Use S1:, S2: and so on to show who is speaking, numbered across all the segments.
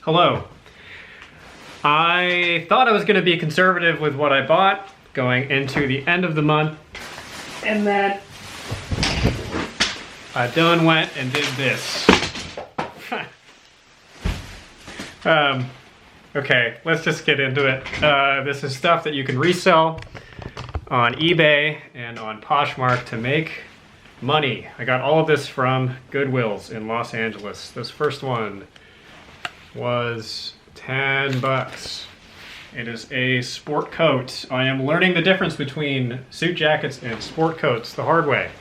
S1: Hello. I thought I was going to be conservative with what I bought going into the end of the month, and then Dylan went and did this. Okay, let's just get into it. This is stuff that you can resell on eBay and on Poshmark to make money. I got all of this from Goodwill's in Los Angeles. This first one was 10 bucks. It is a sport coat. I am learning the difference between suit jackets and sport coats the hard way.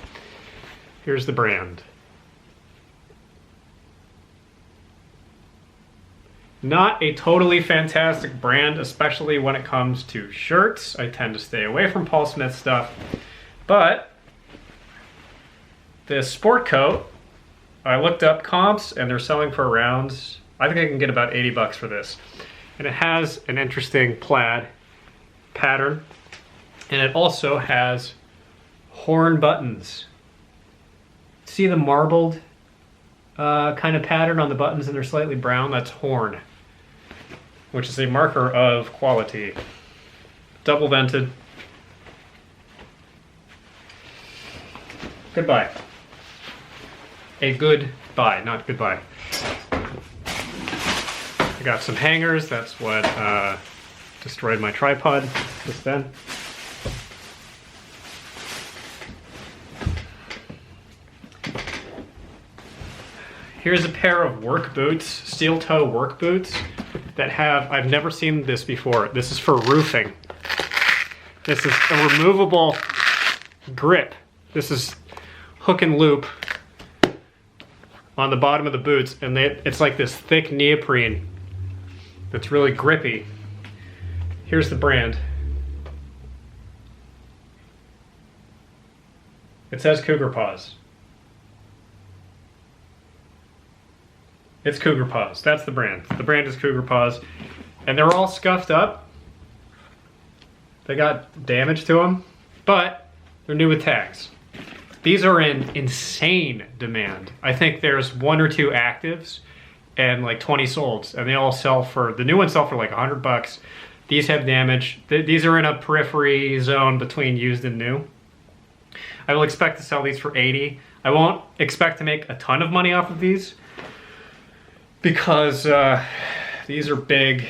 S1: Here's the brand. Not a totally fantastic brand, especially when it comes to shirts. I tend to stay away from Paul Smith stuff. But this sport coat, I looked up comps and they're selling for around, I think I can get about 80 bucks for this. And it has an interesting plaid pattern. And it also has horn buttons. See the marbled kind of pattern on the buttons, and they're slightly brown? That's horn, which is a marker of quality. Double vented. Goodbye. A good buy, not goodbye. I got some hangers. That's what destroyed my tripod just then. Here's a pair of work boots, steel toe work boots that have, I've never seen this before. This is for roofing. This is a removable grip. This is hook and loop on the bottom of the boots, and it's like this thick neoprene that's really grippy. Here's the brand. It says Cougar Paws. It's Cougar Paws. That's the brand. The brand is Cougar Paws. And they're all scuffed up. They got damage to them, but they're new with tags. These are in insane demand. I think there's 1 or 2 actives and like 20 solds, and they all sell for, the new ones sell for like 100 bucks. These have damage. These are in a periphery zone between used and new. I will expect to sell these for 80. I won't expect to make a ton of money off of these because these are big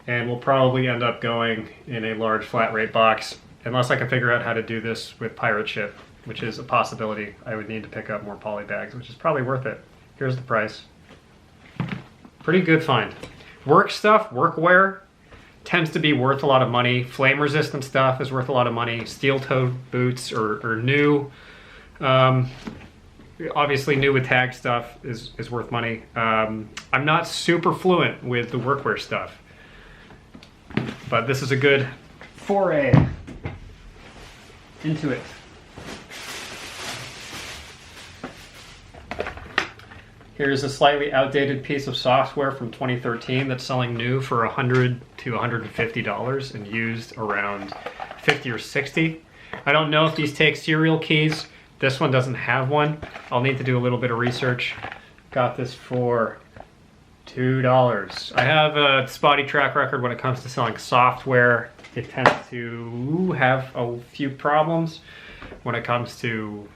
S1: and will probably end up going in a large flat rate box unless I can figure out how to do this with pirate ship, which is a possibility. I would need to pick up more poly bags, which is probably worth it. Here's the price. Pretty good find. Work stuff, workwear, tends to be worth a lot of money. Flame resistant stuff is worth a lot of money. Steel toe boots or new, obviously new with tag stuff is worth money. I'm not super fluent with the workwear stuff, but this is a good foray into it. Here's a slightly outdated piece of software from 2013 that's selling new for $100 to $150 and used around 50 or 60. I don't know if these take serial keys. This one doesn't have one. I'll need to do a little bit of research. Got this for $2. I have a spotty track record when it comes to selling software. It tends to have a few problems when it comes to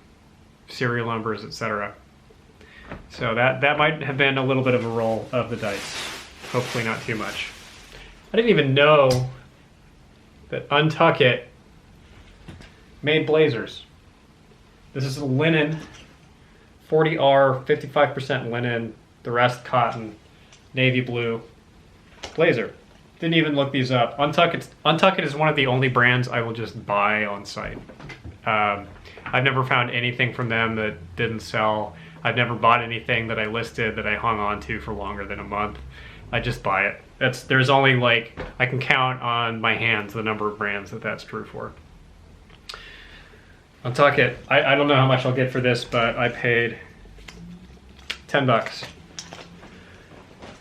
S1: serial numbers, etc. So that might have been a little bit of a roll of the dice. Hopefully not too much. I didn't even know that Untuck It made blazers. This is a linen, 40R, 55% linen, the rest cotton, navy blue blazer. Didn't even look these up. Untuck It is one of the only brands I will just buy on site. I've never found anything from them that didn't sell. I've never bought anything that I listed that I hung on to for longer than a month. I just buy it. There's only like, I can count on my hands the number of brands that's true for. Untuck It. I don't know how much I'll get for this, but I paid 10 bucks.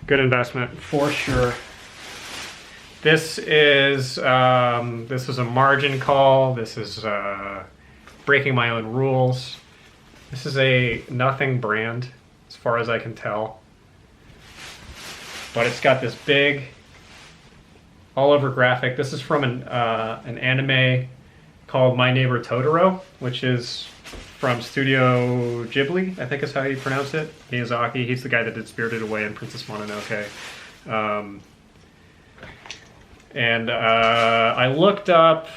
S1: Good investment for sure. This is a margin call. This is breaking my own rules. This is a nothing brand, as far as I can tell. but it's got this big all over graphic. This is from an anime called My Neighbor Totoro, which is from Studio Ghibli, I think is how you pronounce it. Miyazaki, he's the guy that did Spirited Away and Princess Mononoke. I looked up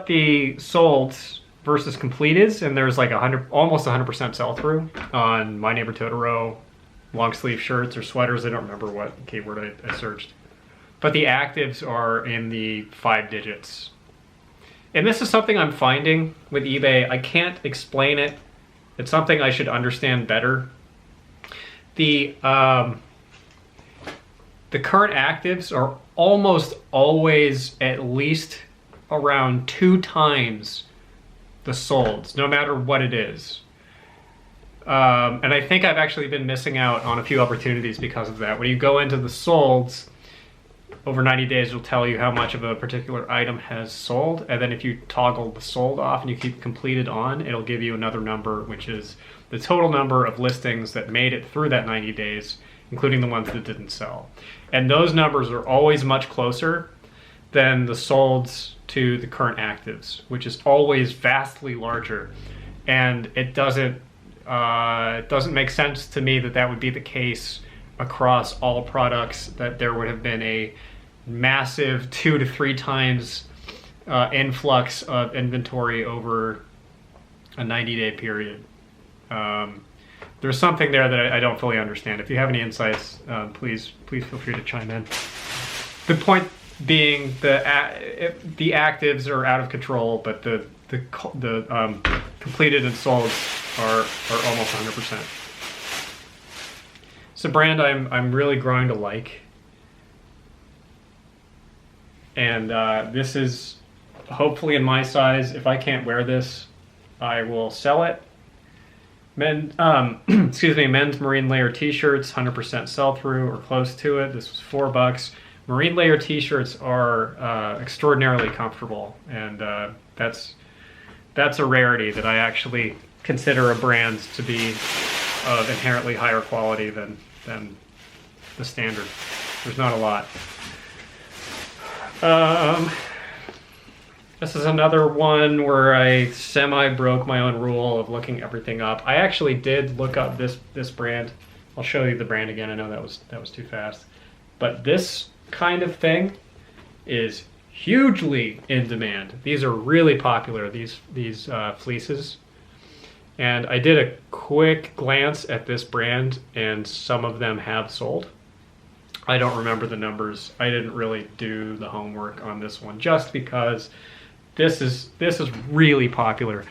S1: the solds versus completeds, and there's like almost 100% sell-through on My Neighbor Totoro long sleeve shirts or sweaters. I don't remember what keyword I searched. But the actives are in the 5 digits. And this is something I'm finding with eBay. I can't explain it. It's something I should understand better. The current actives are almost always at least around 2 times the solds, no matter what it is. And I think I've actually been missing out on a few opportunities because of that. When you go into the solds, over 90 days will tell you how much of a particular item has sold, and then if you toggle the sold off and you keep completed on, it'll give you another number, which is the total number of listings that made it through that 90 days, including the ones that didn't sell. And those numbers are always much closer than the solds to the current actives, which is always vastly larger. And it doesn't make sense to me that that would be the case across all products, that there would have been a massive 2 to 3 times influx of inventory over a 90-day period. There's something there that I don't fully understand. If you have any insights, please feel free to chime in. The point being, the actives are out of control, but the completed and sold are almost 100%. It's a brand I'm really growing to like, and this is hopefully in my size. If I can't wear this, I will sell it. Men's marine layer t-shirts, 100% sell-through or close to it. This was $4. Marine layer t-shirts are extraordinarily comfortable, and that's a rarity that I actually consider a brand to be of inherently higher quality than the standard. There's not a lot. This is another one where I broke my own rule of looking everything up. I actually did look up this brand. I'll show you the brand again. I know that was too fast. But this kind of thing is hugely in demand. These are really popular, these fleeces. And I did a quick glance at this brand, and some of them have sold. I don't remember the numbers. I didn't really do the homework on this one, just because this is really popular.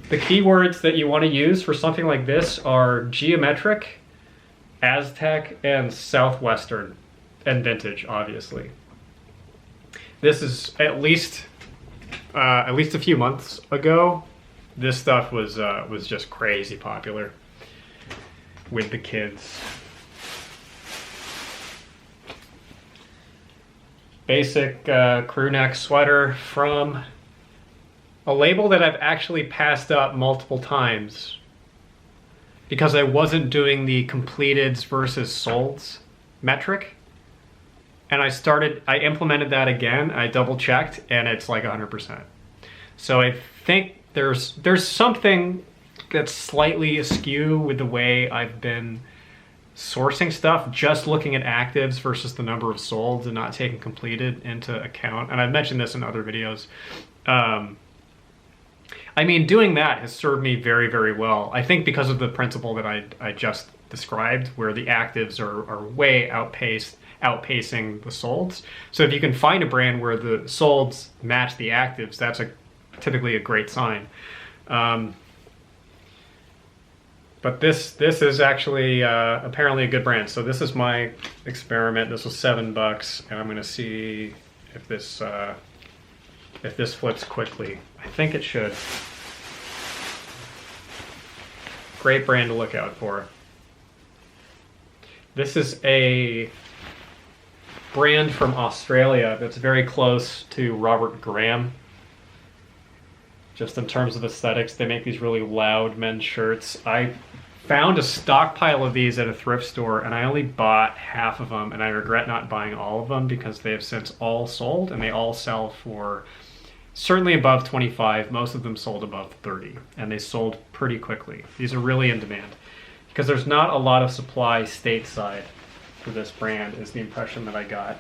S1: The keywords that you want to use for something like this are geometric, Aztec, and Southwestern, and vintage, obviously. This is at least a few months ago. This stuff was just crazy popular with the kids. Basic crew neck sweater from a label that I've actually passed up multiple times because I wasn't doing the completeds versus solds metric. And I implemented that again. I double checked, and it's like 100%. So I think there's something that's slightly askew with the way I've been sourcing stuff, just looking at actives versus the number of solds and not taking completed into account. And I've mentioned this in other videos. I mean, doing that has served me very, very well. I think because of the principle that I just described, where the actives are way outpacing the solds. So if you can find a brand where the solds match the actives, that's typically a great sign. But this is actually apparently a good brand. So this is my experiment. This was $7, and I'm going to see if this flips quickly. I think it should. Great brand to look out for. This is a brand from Australia that's very close to Robert Graham. Just in terms of aesthetics, they make these really loud men's shirts. I found a stockpile of these at a thrift store, and I only bought half of them, and I regret not buying all of them because they have since all sold, and they all sell for certainly above 25. Most of them sold above 30, and they sold pretty quickly. These are really in demand because there's not a lot of supply stateside for this brand, is the impression that I got.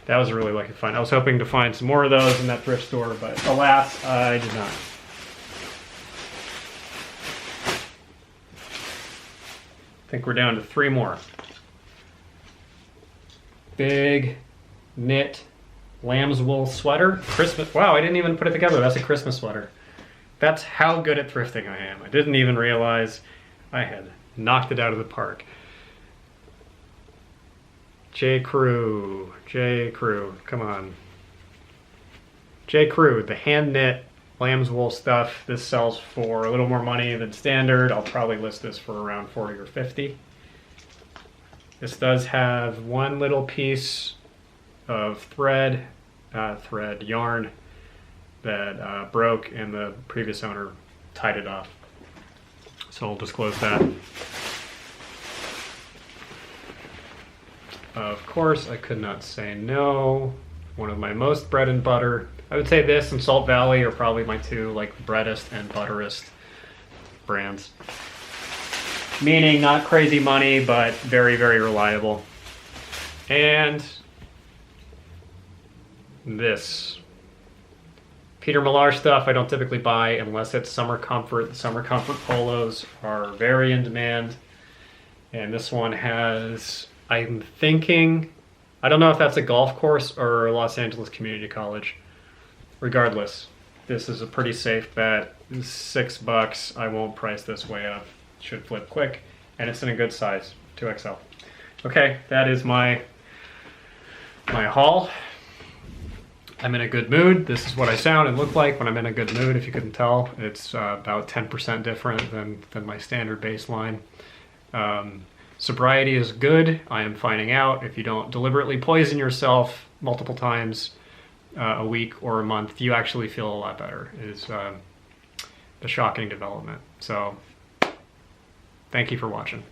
S1: That was a really lucky find. I was hoping to find some more of those in that thrift store, but alas, I did not. I think we're down to 3 more. Big knit lamb's wool sweater. Christmas. Wow, I didn't even put it together. That's a Christmas sweater. That's how good at thrifting I am. I didn't even realize I had knocked it out of the park. J. Crew, come on. J. Crew, the hand knit lamb's wool stuff. This sells for a little more money than standard. I'll probably list this for around 40 or 50. This does have one little piece of yarn that broke, and the previous owner tied it off. So I'll disclose that. Of course, I could not say no. One of my most bread and butter. I would say this and Salt Valley are probably my two like breadest and butterest brands. Meaning not crazy money, but very, very reliable. And this. Peter Millar stuff I don't typically buy unless it's summer comfort. The summer comfort polos are very in demand. And this one has, I'm thinking, I don't know if that's a golf course or Los Angeles Community College. Regardless, this is a pretty safe bet. $6. I won't price this way up. Should flip quick. And it's in a good size, 2XL. Okay, that is my haul. I'm in a good mood. This is what I sound and look like when I'm in a good mood. If you couldn't tell, it's about 10% different than my standard baseline. Sobriety is good. I am finding out if you don't deliberately poison yourself multiple times a week or a month, you actually feel a lot better, is the shocking development. So thank you for watching.